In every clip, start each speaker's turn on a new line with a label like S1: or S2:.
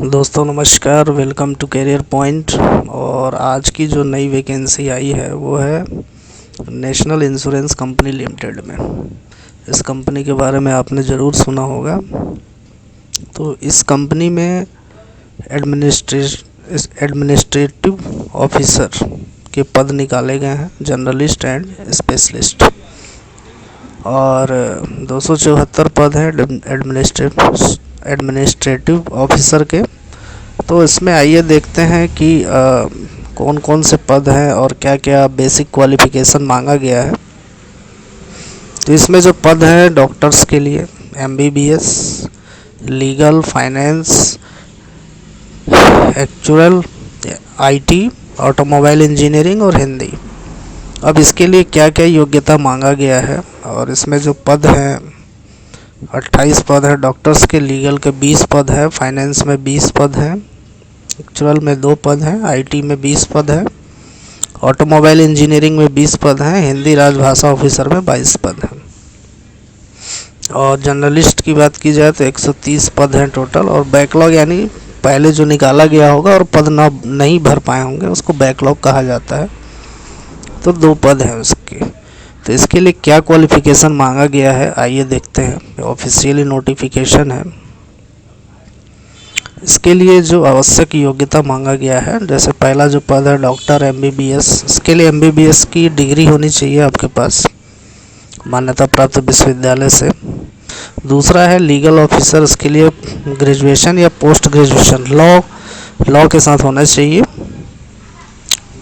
S1: दोस्तों नमस्कार, welcome to career point. और आज की जो नई वैकेंसी आई है वो है नेशनल इंश्योरेंस कंपनी लिमिटेड में। इस कंपनी के बारे में आपने ज़रूर सुना होगा। तो इस कंपनी में एडमिनिस्ट्रेटिव ऑफिसर के पद निकाले गए हैं, जर्नलिस्ट एंड स्पेशलिस्ट। और 274 पद हैं एडमिनिस्ट्रेटिव ऑफिसर के। तो इसमें आइए देखते हैं कि कौन कौन से पद हैं और क्या क्या बेसिक क्वालिफ़िकेशन मांगा गया है। तो इसमें जो पद हैं डॉक्टर्स के लिए MBBS, legal, finance, actual, IT, automobile engineering और हिंदी। अब इसके लिए क्या क्या योग्यता मांगा गया है, और इसमें जो पद हैं 28 पद है डॉक्टर्स के, लीगल के 20 पद है, फाइनेंस में 20 पद हैं, एक्चुअल में 2 पद हैं, IT में 20 पद है, ऑटोमोबाइल इंजीनियरिंग में 20 पद हैं, हिंदी राजभाषा ऑफिसर में 22 पद हैं। और जर्नलिस्ट की बात की जाए तो 130 पद हैं टोटल। और बैकलॉग यानी पहले जो निकाला गया होगा और पद नहीं भर पाए होंगे उसको बैकलॉग कहा जाता है। तो 2 पद हैं उसके। तो इसके लिए क्या क्वालिफ़िकेशन मांगा गया है आइए देखते हैं। ऑफिशियली नोटिफिकेशन है। इसके लिए जो आवश्यक योग्यता मांगा गया है, जैसे पहला जो पद है डॉक्टर MBBS, इसके लिए MBBS की डिग्री होनी चाहिए आपके पास मान्यता प्राप्त विश्वविद्यालय से। दूसरा है लीगल ऑफिसर, इसके लिए ग्रेजुएशन या पोस्ट ग्रेजुएशन लॉ के साथ होना चाहिए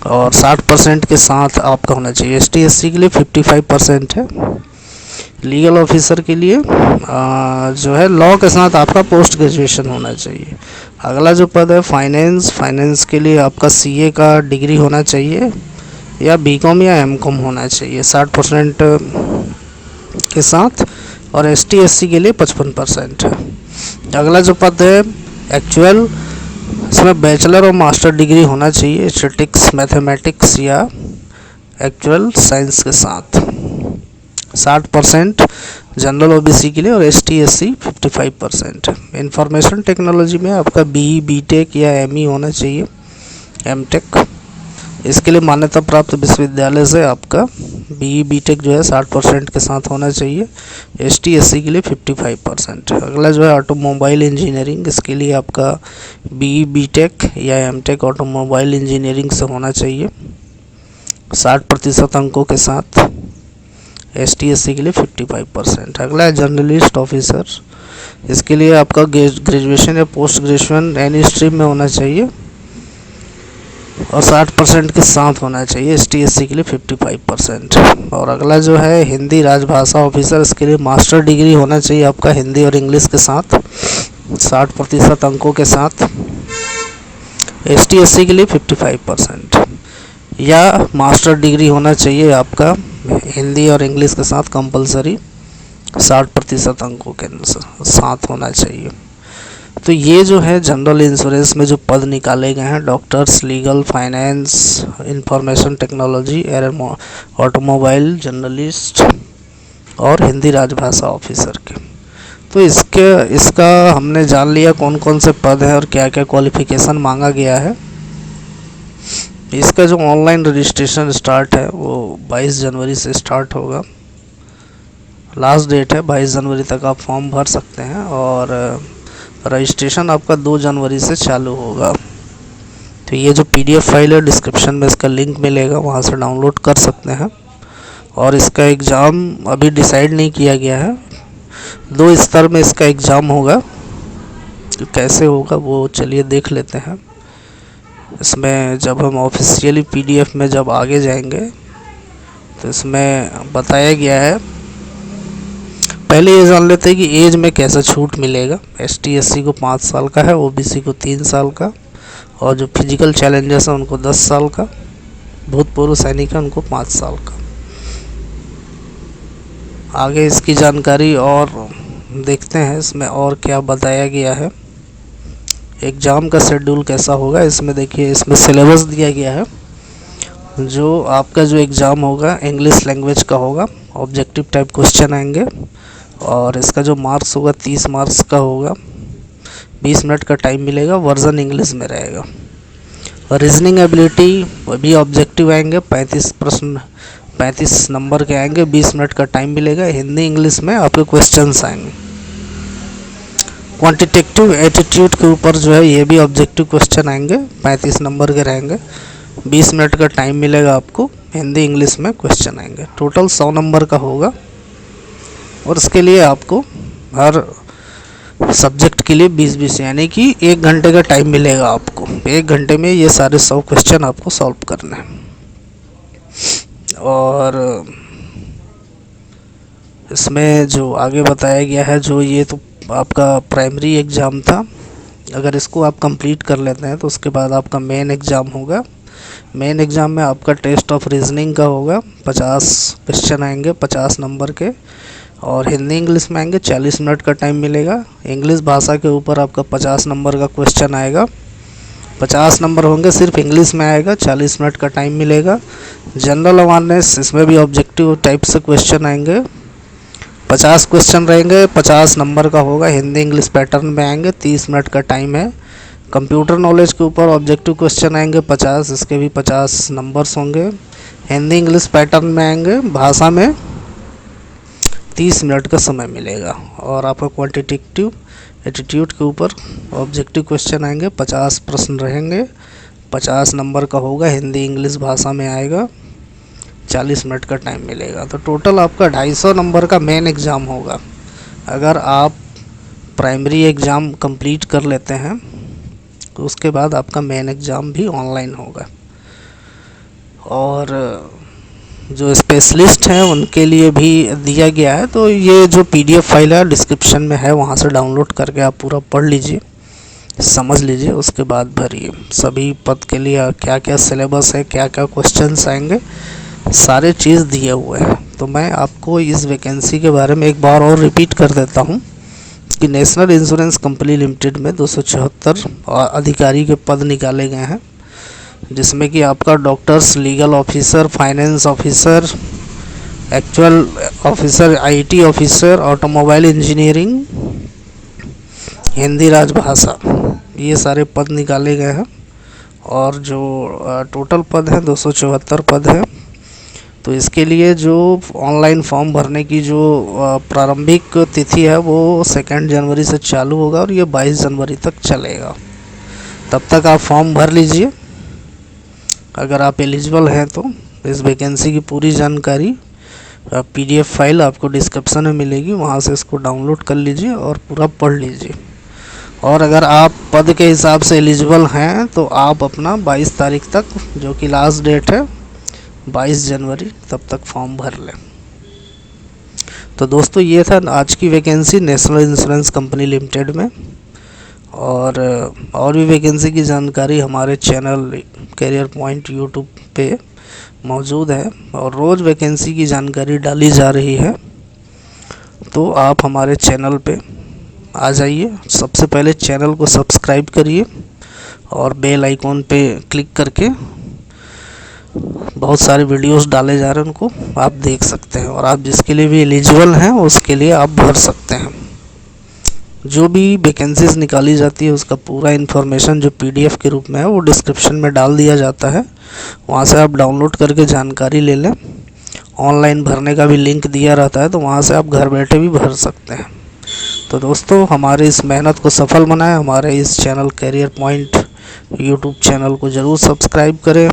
S1: और 60% के साथ आपका होना चाहिए। ST SC के लिए 55% है। लीगल ऑफिसर के लिए जो है लॉ के साथ आपका पोस्ट ग्रेजुएशन होना चाहिए। अगला जो पद है फाइनेंस के लिए आपका CA का डिग्री होना चाहिए या BCom या MCom होना चाहिए 60% के साथ, और ST SC के लिए 55% है। अगला जो पद है एक्चुअल, इसमें बैचलर और मास्टर डिग्री होना चाहिए स्टैटिस्टिक्स, मैथमेटिक्स या एक्चुअल साइंस के साथ 60% जनरल OBC के लिए, और ST SC 55% है। इंफॉर्मेशन टेक्नोलॉजी में आपका BE BTech या ME होना चाहिए, MTech। इसके लिए मान्यता प्राप्त विश्वविद्यालय से आपका BE BTech जो है 60% के साथ होना चाहिए। ST SC के लिए 55% है। अगला जो है ऑटोमोबाइल इंजीनियरिंग, इसके लिए आपका BE BTech या MTech ऑटोमोबाइल इंजीनियरिंग से होना चाहिए 60% अंकों के साथ। ST SC के लिए 55%। अगला है जर्नलिस्ट ऑफिसर, इसके लिए आपका ग्रेजुएशन या पोस्ट ग्रेजुएशन एनी स्ट्रीम में होना चाहिए और 60% के साथ होना चाहिए। ST SC के लिए 55%। और अगला जो है हिंदी राजभाषा ऑफिसर, इसके लिए मास्टर डिग्री होना चाहिए आपका हिंदी और इंग्लिश के साथ 60% अंकों के साथ। ST SC के लिए 55% या मास्टर डिग्री होना चाहिए आपका हिंदी और इंग्लिश के साथ कंपलसरी 60% अंकों के साथ होना चाहिए। तो ये जो है जनरल इंश्योरेंस में जो पद निकाले गए हैं doctors, legal, finance, information technology, automobile, journalist और हिंदी राजभाषा ऑफिसर के। तो इसका हमने जान लिया कौन कौन से पद हैं और क्या क्या क्वालिफ़िकेशन मांगा गया है। इसका जो ऑनलाइन रजिस्ट्रेशन स्टार्ट है वो 22 जनवरी से स्टार्ट होगा। लास्ट डेट है 22 जनवरी तक आप फॉर्म भर सकते हैं और रजिस्ट्रेशन आपका 2 जनवरी से चालू होगा। तो ये जो PDF फाइल है डिस्क्रिप्शन में इसका लिंक मिलेगा, वहाँ से डाउनलोड कर सकते हैं। और इसका एग्ज़ाम अभी डिसाइड नहीं किया गया है, 2 स्तर में इसका एग्ज़ाम होगा। तो कैसे होगा वो चलिए देख लेते हैं। इसमें जब हम ऑफिशियली PDF में जब आगे जाएंगे तो इसमें बताया गया है, पहले ये जान लेते हैं कि एज में कैसा छूट मिलेगा। ST SC को 5 साल का है, OBC को 3 साल का, और जो फिजिकल चैलेंजर्स हैं उनको 10 साल का, भूतपूर्व सैनिक हैं उनको 5 साल का। आगे इसकी जानकारी और देखते हैं इसमें और क्या बताया गया है। एग्ज़ाम का शेड्यूल कैसा होगा इसमें देखिए, इसमें सिलेबस दिया गया है। जो आपका जो एग्ज़ाम होगा इंग्लिश लैंग्वेज का होगा, ऑब्जेक्टिव टाइप क्वेश्चन आएंगे और इसका जो मार्क्स होगा 30 मार्क्स का होगा। 20 मिनट का टाइम मिलेगा, वर्जन इंग्लिश में रहेगा। और रीजनिंग एबिलिटी भी ऑब्जेक्टिव आएंगे, 35 प्रश्न 35 नंबर के आएंगे, 20 मिनट का टाइम मिलेगा। हिंदी इंग्लिश में आपके क्वेश्चंस आएंगे। क्वांटिटेटिव एटीट्यूड के ऊपर जो है ये भी ऑब्जेक्टिव क्वेश्चन आएंगे, 35 नंबर के रहेंगे, 20 मिनट का टाइम मिलेगा आपको। हिंदी इंग्लिश में क्वेश्चन आएंगे, टोटल 100 नंबर का होगा। और इसके लिए आपको हर सब्जेक्ट के लिए 20-20 यानी कि 1 घंटे का टाइम मिलेगा आपको। 1 घंटे में ये सारे 100 क्वेश्चन आपको सॉल्व करने हैं। और इसमें जो आगे बताया गया है, जो ये तो आपका प्राइमरी एग्ज़ाम था, अगर इसको आप कंप्लीट कर लेते हैं तो उसके बाद आपका मेन एग्ज़ाम होगा। मेन एग्ज़ाम में आपका टेस्ट ऑफ रीजनिंग का होगा, 50 क्वेश्चन आएंगे 50 नंबर के। और हिंदी इंग्लिश में आएंगे, 40 मिनट का टाइम मिलेगा। इंग्लिश भाषा के ऊपर आपका 50 नंबर का क्वेश्चन आएगा, 50 नंबर होंगे, सिर्फ इंग्लिश में आएगा, 40 मिनट का टाइम मिलेगा। जनरल अवेयरनेस, इसमें भी ऑब्जेक्टिव टाइप से क्वेश्चन आएंगे, 50 क्वेश्चन रहेंगे, 50 नंबर का होगा। हिंदी इंग्लिश पैटर्न में आएंगे, 30 मिनट का टाइम है। कंप्यूटर नॉलेज के ऊपर ऑब्जेक्टिव क्वेश्चन आएंगे 50, इसके भी 50 नंबर्स होंगे। हिंदी इंग्लिश पैटर्न में आएंगे, भाषा में 30 मिनट का समय मिलेगा। और आपका क्वांटिटेटिव एटीट्यूड के ऊपर ऑब्जेक्टिव क्वेश्चन आएंगे, 50 प्रश्न रहेंगे, 50 नंबर का होगा। हिंदी इंग्लिश भाषा में आएगा, 40 मिनट का टाइम मिलेगा। तो टोटल आपका 250 नंबर का मेन एग्ज़ाम होगा। अगर आप प्राइमरी एग्ज़ाम कंप्लीट कर लेते हैं तो उसके बाद आपका मेन एग्ज़ाम भी ऑनलाइन होगा। और जो स्पेशलिस्ट हैं उनके लिए भी दिया गया है, तो ये जो PDF फाइल है डिस्क्रिप्शन में है, वहाँ से डाउनलोड करके आप पूरा पढ़ लीजिए, समझ लीजिए, उसके बाद भरिए। सभी पद के लिए क्या क्या सिलेबस है, क्या क्या क्वेश्चंस आएंगे, सारे चीज़ दिए हुए हैं। तो मैं आपको इस वैकेंसी के बारे में एक बार और रिपीट कर देता हूँ कि नेशनल इंश्योरेंस कंपनी लिमिटेड में 274 अधिकारी के पद निकाले गए हैं, जिसमें कि आपका doctors, legal officer, finance officer, actual officer, IT officer, automobile engineering, Hindi राजभाषा, ये सारे पद निकाले गए हैं। और जो टोटल पद हैं 274 पद हैं। तो इसके लिए जो ऑनलाइन फॉर्म भरने की जो प्रारंभिक तिथि है वो 2 जनवरी से चालू होगा और ये 22 जनवरी तक चलेगा। तब तक आप फॉर्म भर लीजिए अगर आप एलिजिबल हैं तो। इस वैकेंसी की पूरी जानकारी PDF फाइल आपको डिस्क्रिप्शन में मिलेगी, वहाँ से इसको डाउनलोड कर लीजिए और पूरा पढ़ लीजिए। और अगर आप पद के हिसाब से एलिजिबल हैं तो आप अपना 22 तारीख तक, जो कि लास्ट डेट है 22 जनवरी, तब तक फॉर्म भर लें। तो दोस्तों ये था आज की vacancy national insurance company limited में। और भी वैकेंसी की जानकारी हमारे चैनल करियर पॉइंट यूट्यूब पे मौजूद है और रोज़ वैकेंसी की जानकारी डाली जा रही है। तो आप हमारे चैनल पे आ जाइए, सबसे पहले चैनल को सब्सक्राइब करिए और बेल आइकॉन पे क्लिक करके बहुत सारे वीडियोस डाले जा रहे हैं, उनको आप देख सकते हैं। और आप जिसके लिए भी एलिजिबल हैं उसके लिए आप भर सकते हैं। जो भी वैकेंसीज निकाली जाती है उसका पूरा इन्फॉर्मेशन जो PDF के रूप में है वो डिस्क्रिप्शन में डाल दिया जाता है, वहाँ से आप डाउनलोड करके जानकारी ले लें। ऑनलाइन भरने का भी लिंक दिया रहता है, तो वहाँ से आप घर बैठे भी भर सकते हैं। तो दोस्तों हमारे इस मेहनत को सफल बनाएं, हमारे इस channel career point YouTube channel को ज़रूर सब्सक्राइब करें।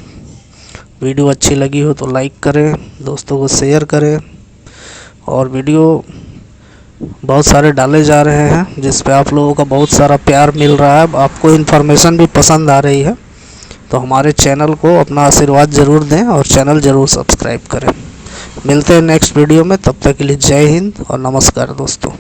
S1: वीडियो अच्छी लगी हो तो लाइक करें, दोस्तों को शेयर करें। और वीडियो बहुत सारे डाले जा रहे हैं जिस पे आप लोगों का बहुत सारा प्यार मिल रहा है, आपको इन्फॉर्मेशन भी पसंद आ रही है। तो हमारे चैनल को अपना आशीर्वाद ज़रूर दें और चैनल ज़रूर सब्सक्राइब करें। मिलते हैं नेक्स्ट वीडियो में, तब तक के लिए जय हिंद और नमस्कार दोस्तों।